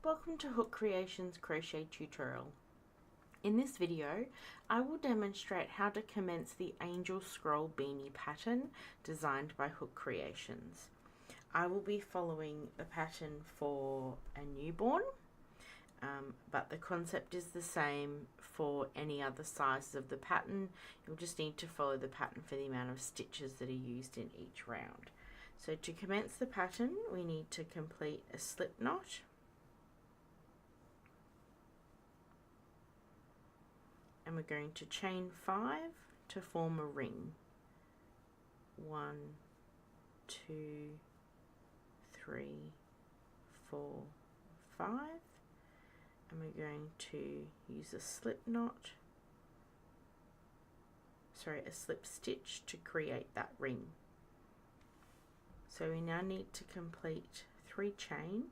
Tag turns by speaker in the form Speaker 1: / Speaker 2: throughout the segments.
Speaker 1: Welcome to Hookreations crochet tutorial. In this video, I will demonstrate how to commence the angel scroll beanie pattern designed by Hookreations. I will be following the pattern for a newborn, but the concept is the same for any other sizes of the pattern. You'll just need to follow the pattern for the amount of stitches that are used in each round. So to commence the pattern, we need to complete a slip knot. And we're going to chain 5 to form a ring. 1, 2, 3, 4, 5. And we're going to use a slip knot, a slip stitch to create that ring. So we now need to complete 3 chain.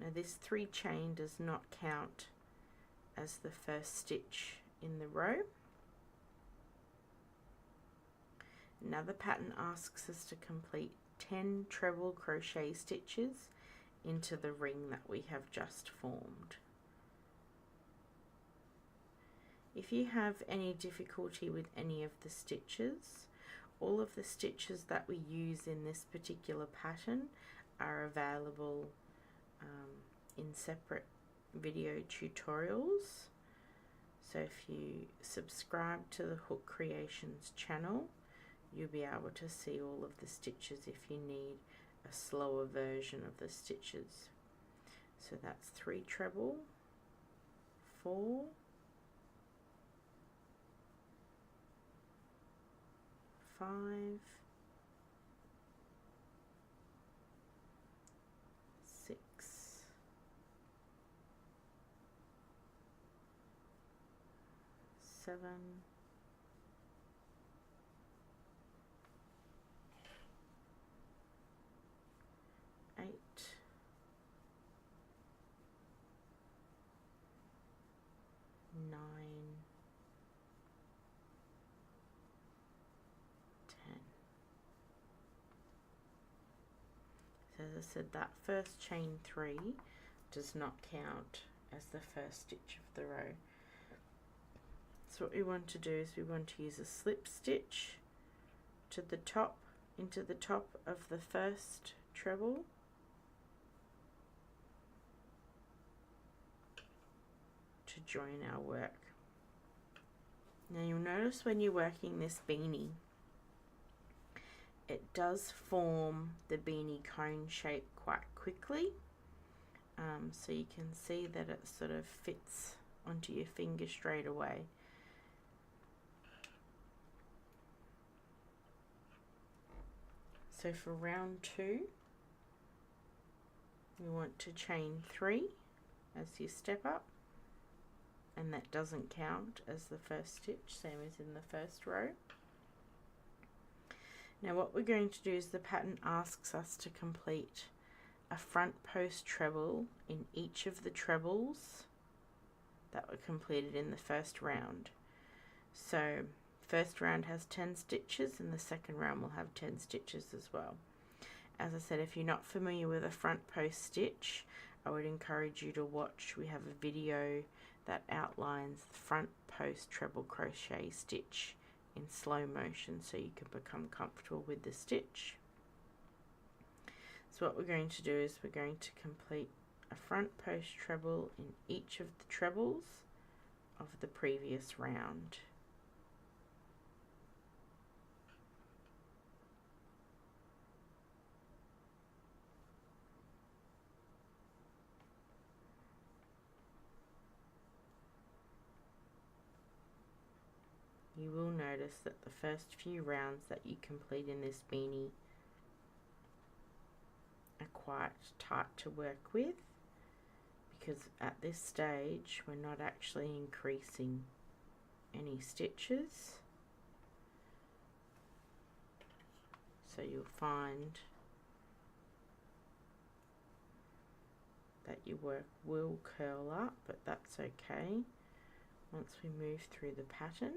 Speaker 1: Now this 3 chain does not count as the first stitch in the row. Now the pattern asks us to complete 10 treble crochet stitches into the ring that we have just formed. If you have any difficulty with any of the stitches, all of the stitches that we use in this particular pattern are available in separate video tutorials. So if you subscribe to the Hookreations channel, you'll be able to see all of the stitches if you need a slower version of the stitches. So that's 3 treble, 4, 5, 6, 7, 8, 9, 10. So as I said, that first chain 3 does not count as the first stitch of the row. So what we want to do is we want to use a slip stitch to the top, into the top of the first treble, to join our work. Now you'll notice when you're working this beanie, it does form the beanie cone shape quite quickly. So you can see that it sort of fits onto your finger straight away. So for round 2, we want to chain 3 as you step up, and that doesn't count as the first stitch, same as in the first row. Now what we're going to do is the pattern asks us to complete a front post treble in each of the trebles that were completed in the first round. So first round has 10 stitches and the second round will have 10 stitches as well. As I said, if you're not familiar with a front post stitch, I would encourage you to watch. We have a video that outlines the front post treble crochet stitch in slow motion so you can become comfortable with the stitch. So what we're going to do is we're going to complete a front post treble in each of the trebles of the previous round. You will notice that the first few rounds that you complete in this beanie are quite tight to work with, because at this stage we're not actually increasing any stitches. So you'll find that your work will curl up, but that's okay once we move through the pattern.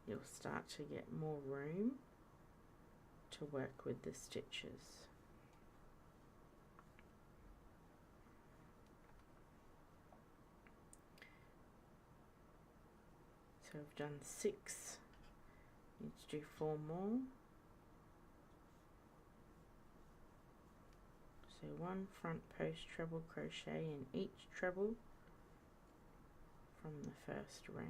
Speaker 1: You'll start to get more room to work with the stitches. So I've done 6, need to do 4 more. So 1 front post treble crochet in each treble from the first round.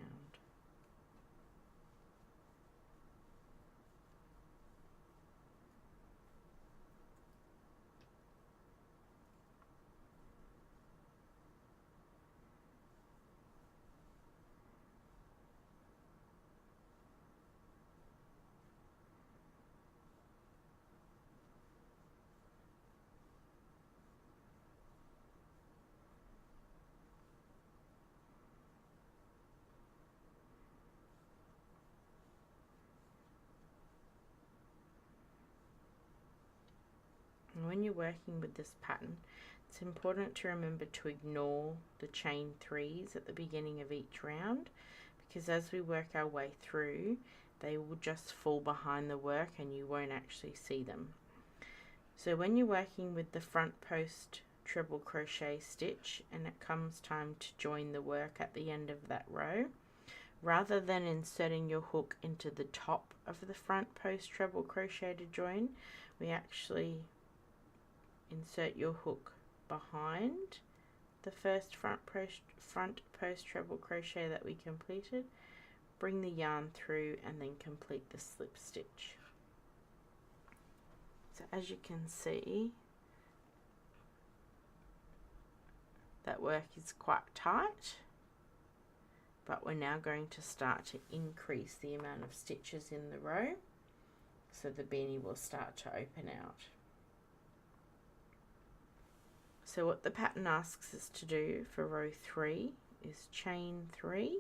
Speaker 1: And when you're working with this pattern, it's important to remember to ignore the chain 3s at the beginning of each round, because as we work our way through, they will just fall behind the work and you won't actually see them. So when you're working with the front post treble crochet stitch and it comes time to join the work at the end of that row, rather than inserting your hook into the top of the front post treble crochet to join, we actually insert your hook behind the first front post treble crochet that we completed, bring the yarn through and then complete the slip stitch. So as you can see, that work is quite tight, but we're now going to start to increase the amount of stitches in the row so the beanie will start to open out. So what the pattern asks us to do for row 3 is chain 3,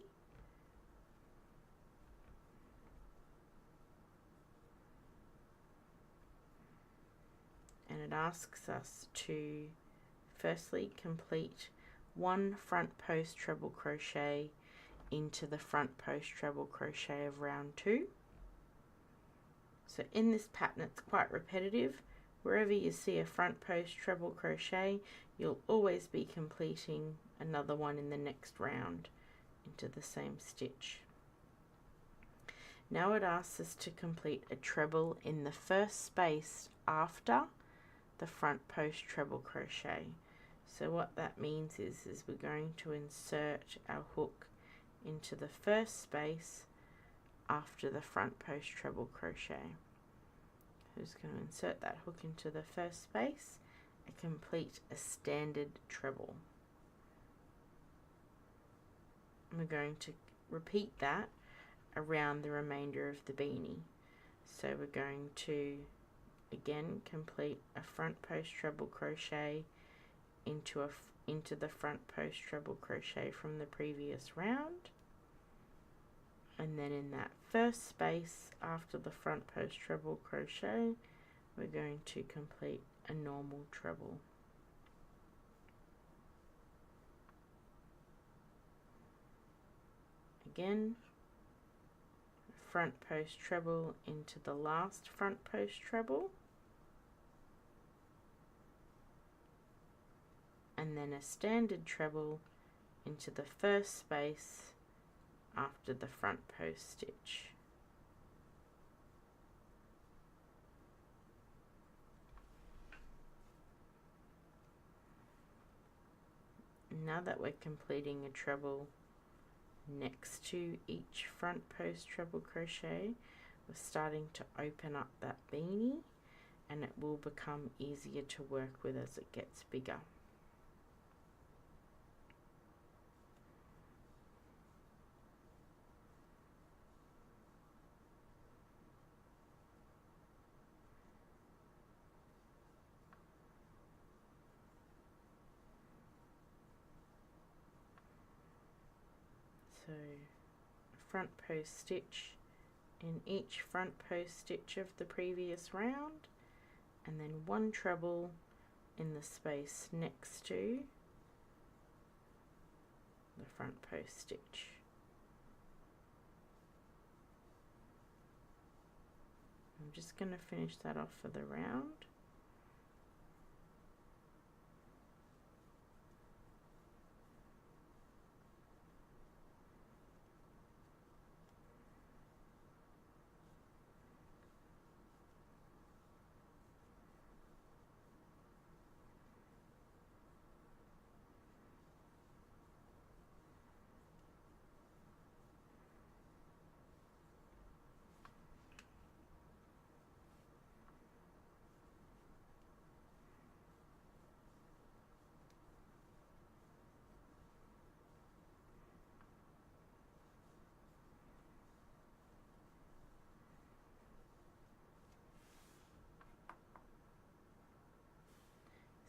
Speaker 1: and it asks us to firstly complete 1 front post treble crochet into the front post treble crochet of round 2. So in this pattern it's quite repetitive. Wherever you see a front post treble crochet, you'll always be completing another one in the next round into the same stitch. Now it asks us to complete a treble in the first space after the front post treble crochet. So what that means is we're going to insert our hook into the first space after the front post treble crochet. So just going to insert that hook into the first space and complete a standard treble. And we're going to repeat that around the remainder of the beanie. So we're going to again complete a front post treble crochet into the front post treble crochet from the previous round, and then in that first space after the front post treble crochet we're going to complete a normal treble. Again, front post treble into the last front post treble, and then a standard treble into the first space after the front post stitch. Now that we're completing a treble next to each front post treble crochet, we're starting to open up that beanie, and it will become easier to work with as it gets bigger. So front post stitch in each front post stitch of the previous round, and then 1 treble in the space next to the front post stitch. I'm just going to finish that off for the round.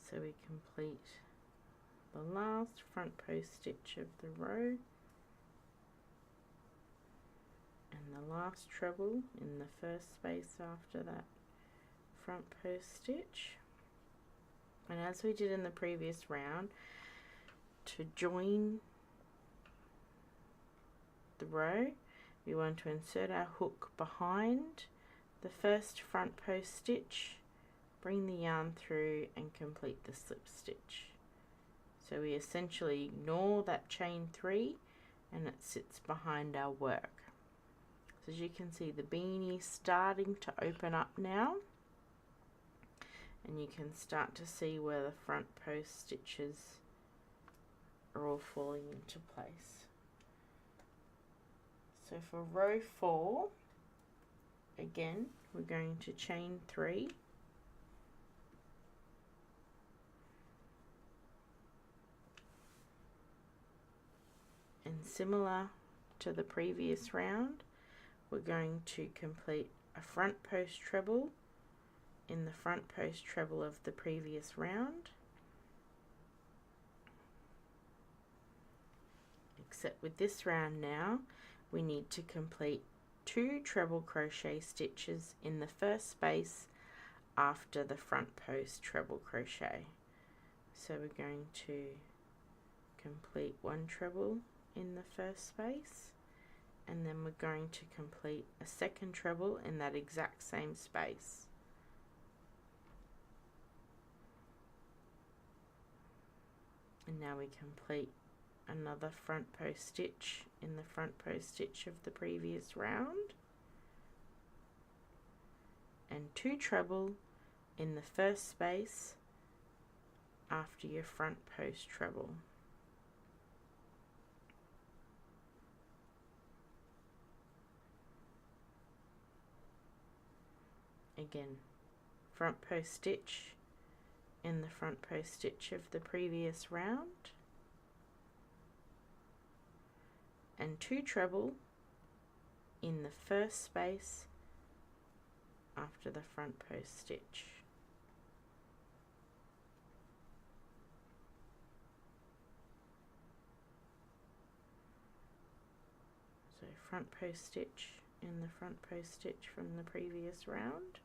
Speaker 1: So we complete the last front post stitch of the row and the last treble in the first space after that front post stitch. And as we did in the previous round, to join the row, we want to insert our hook behind the first front post stitch, bring the yarn through and complete the slip stitch. So we essentially ignore that chain 3 and it sits behind our work. So as you can see, the beanie is starting to open up now, and you can start to see where the front post stitches are all falling into place. So for row 4, again, we're going to chain 3, and similar to the previous round, we're going to complete a front post treble in the front post treble of the previous round, except with this round now we need to complete 2 treble crochet stitches in the first space after the front post treble crochet. So we're going to complete 1 treble in the first space, and then we're going to complete a 2nd treble in that exact same space. And now we complete another front post stitch in the front post stitch of the previous round, and 2 treble in the first space after your front post treble. Again, front post stitch in the front post stitch of the previous round, and 2 treble in the first space after the front post stitch. So front post stitch in the front post stitch from the previous round,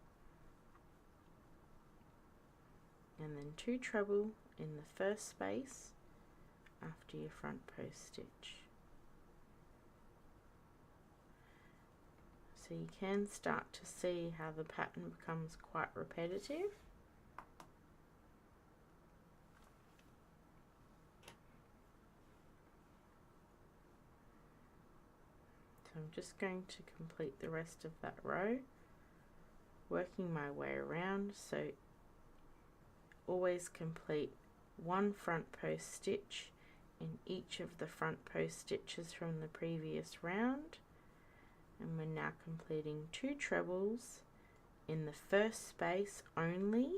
Speaker 1: and then 2 treble in the first space after your front post stitch. So you can start to see how the pattern becomes quite repetitive. So I'm just going to complete the rest of that row, working my way around. So always complete 1 front post stitch in each of the front post stitches from the previous round, and we're now completing 2 trebles in the first space only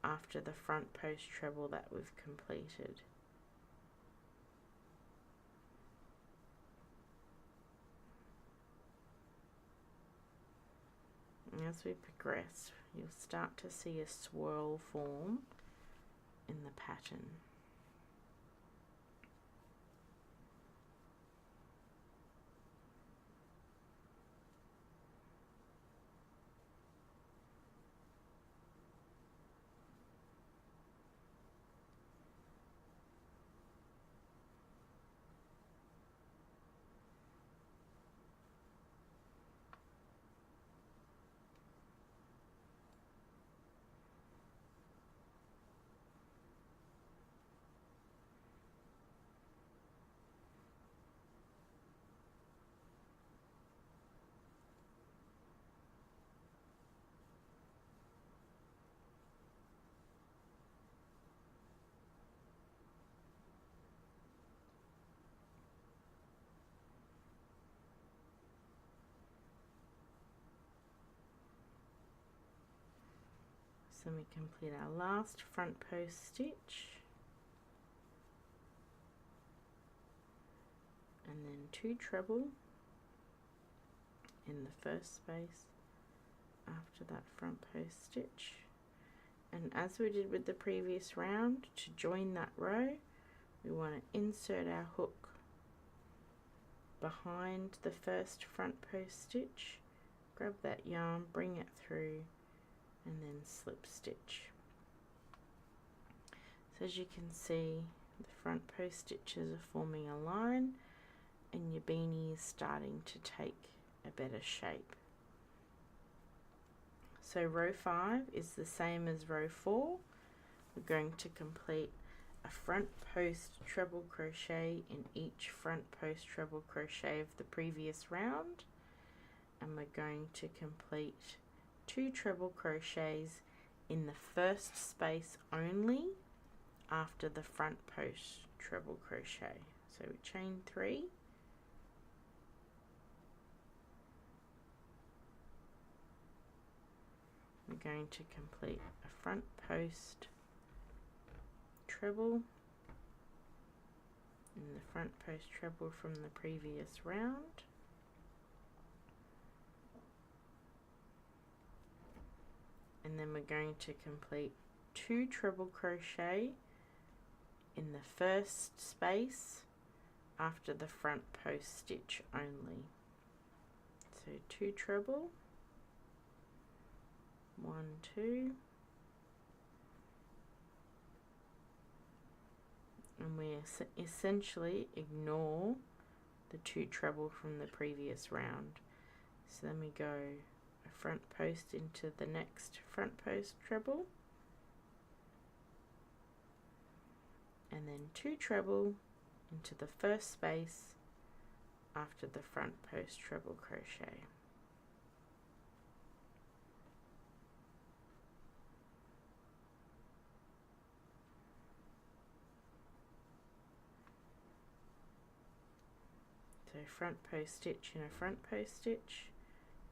Speaker 1: after the front post treble that we've completed. And as we progress, you'll start to see a swirl form in the pattern. So we complete our last front post stitch, and then 2 treble in the first space after that front post stitch. And as we did with the previous round, to join that row, we want to insert our hook behind the first front post stitch, grab that yarn, bring it through, and then slip stitch. So as you can see, the front post stitches are forming a line and your beanie is starting to take a better shape. So row 5 is the same as row 4. We're going to complete a front post treble crochet in each front post treble crochet of the previous round, and we're going to complete 2 treble crochets in the first space only after the front post treble crochet. So we chain 3, we're going to complete a front post treble in the front post treble from the previous round, and then we're going to complete 2 treble crochet in the first space after the front post stitch only. So 2 treble, 1, 2, and we essentially ignore the 2 treble from the previous round. So then we go a front post into the next front post treble, and then 2 treble into the first space after the front post treble crochet. So front post stitch in a front post stitch,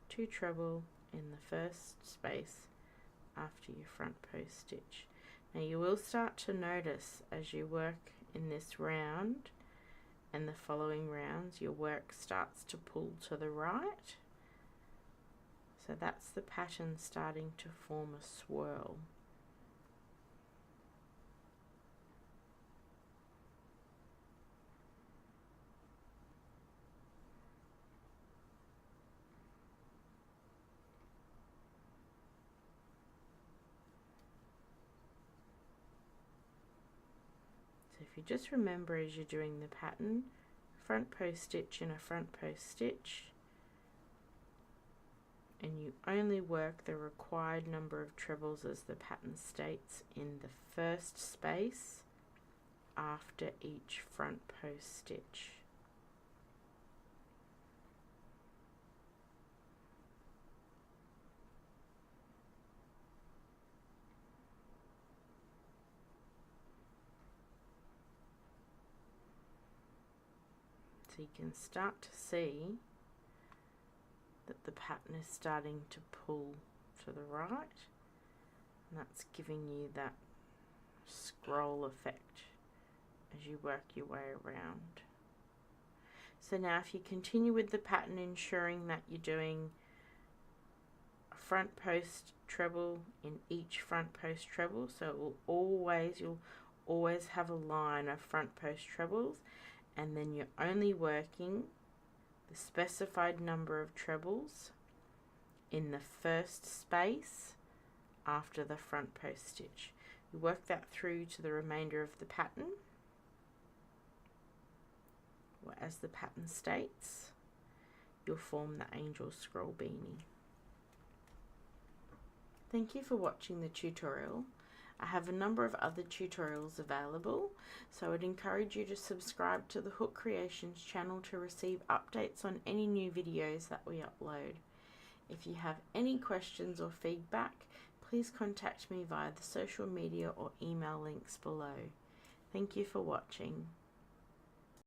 Speaker 1: 2 treble in the first space after your front post stitch. Now you will start to notice as you work in this round and the following rounds, your work starts to pull to the right. So that's the pattern starting to form a swirl. So if you just remember as you're doing the pattern, front post stitch in a front post stitch, and you only work the required number of trebles as the pattern states in the first space after each front post stitch. So you can start to see that the pattern is starting to pull to the right, and that's giving you that scroll effect as you work your way around. So now if you continue with the pattern, ensuring that you're doing a front post treble in each front post treble, so it will you'll always have a line of front post trebles, and then you're only working the specified number of trebles in the first space after the front post stitch. You work that through to the remainder of the pattern, or as the pattern states, you'll form the angel scroll beanie. Thank you for watching the tutorial. I have a number of other tutorials available, so I'd encourage you to subscribe to the Hookreations channel to receive updates on any new videos that we upload. If you have any questions or feedback, please contact me via the social media or email links below. Thank you for watching.